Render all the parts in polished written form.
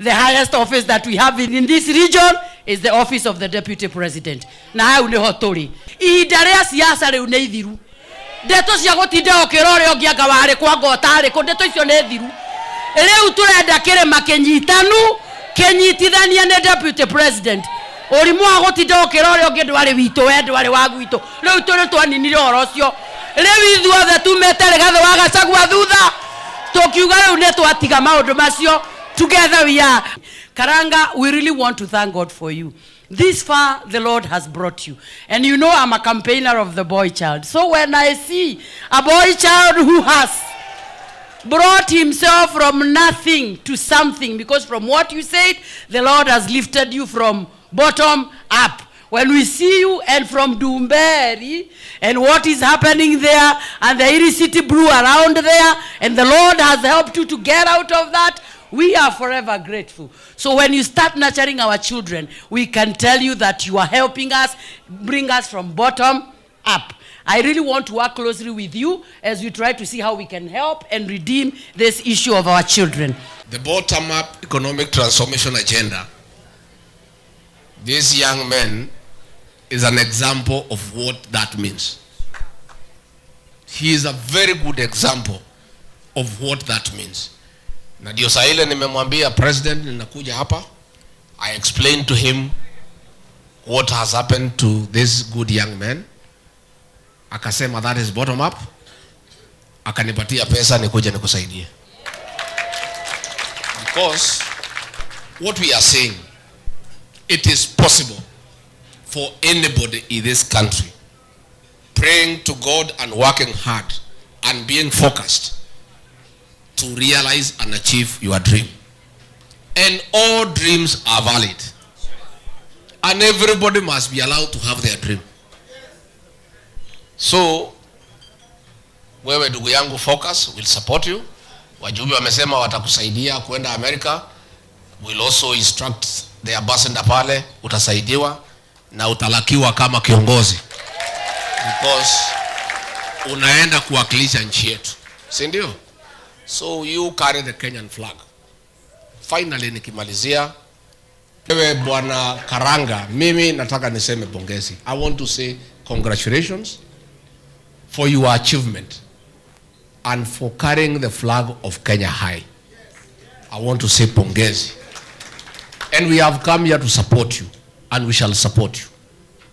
the highest office that we have in this region is the office of the deputy president. Na hau ni hotori. Ihinda ria siasa riu ni thiru. Ndeto cia gutinda okirore ongianga wari kwa ngotari ko ndeto icio ni thiru. Riu turenda kirima kinyitanu kinyitithania ne deputy president. Orimu wa gutinda okirore ongi ndwari witu we ndwari wa gwitu. Riu turi twaninire horo cio. Riu ithuothe tumetere gathe wa gacagua thutha. Tokiuga riu ne twatiga maundu macio. Together we are. Karanga, we really want to thank God for you. This far the Lord has brought you. And you know I'm a campaigner of the boy child. So when I see a boy child who has brought himself from nothing to something, because from what you said, the Lord has lifted you from bottom up. When we see you and from Dumberi and what is happening there and the Iri City brew around there, and the Lord has helped you to get out of that, we are forever grateful. So when you start nurturing our children, we can tell you that you are helping us, bring us from bottom up. I really want to work closely with you as we try to see how we can help and redeem this issue of our children. The bottom-up economic transformation agenda, this young man is an example of what that means. He is a very good example of what that means. Na ndio saa ile nimemwambia president ninakuja hapa, I explained to him what has happened to this good young man. Akasema that is bottom up. Akanipatia pesa nikuje nikusaidie. Because what we are saying, it is possible for anybody in this country praying to God and working hard and being focused to realize and achieve your dream. And all dreams are valid. And everybody must be allowed to have their dream. So, wewe ndugu yangu focus, will support you. Wajumbe wamesema watakusaidia kwenda America. Will also instruct the ambassador pale, utasaidiwa na utalakiwa kama kiongozi. Because unaenda kuwakilisha nchi yetu. Si ndio? So you carry the Kenyan flag. Finally nikimalizia, wewe bwana Karanga, mimi nataka niseme pongezi. I want to say congratulations for your achievement and for carrying the flag of Kenya high. I want to say pongezi. And we have come here to support you, and we shall support you.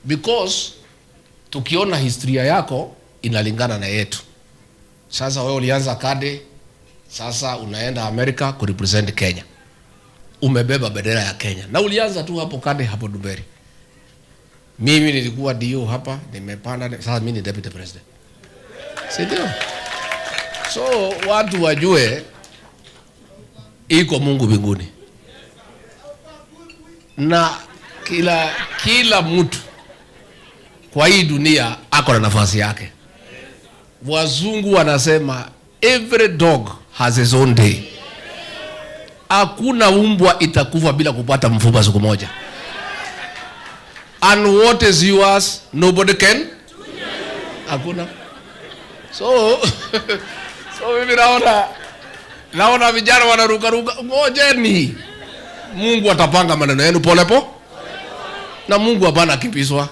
Because tukiona historia yako inalingana na yetu. Sasa wewe ulianza kade, sasa unaenda America ku represent Kenya. Umebeba bendera ya Kenya. Na ulianza tu hapo kade hapo Dumberi. Mimi nilikuwa dio hapa, nimepanda, sasa mimi ni deputy president. Sindio? So watu wajue iko Mungu mbinguni. Na kila mtu kwa hii dunia ako na nafasi yake. Wazungu wanasema every dog has his own day. Hakuna umbwa itakufa bila kupata mfupa siku moja. And what is yours, nobody can. Hakuna. So mimi naona vijana wanaruka ngojeni. Mungu atapanga maneno yenu polepo. Na Mungu hapana kimbizwa.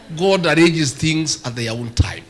God arranges things at their own time.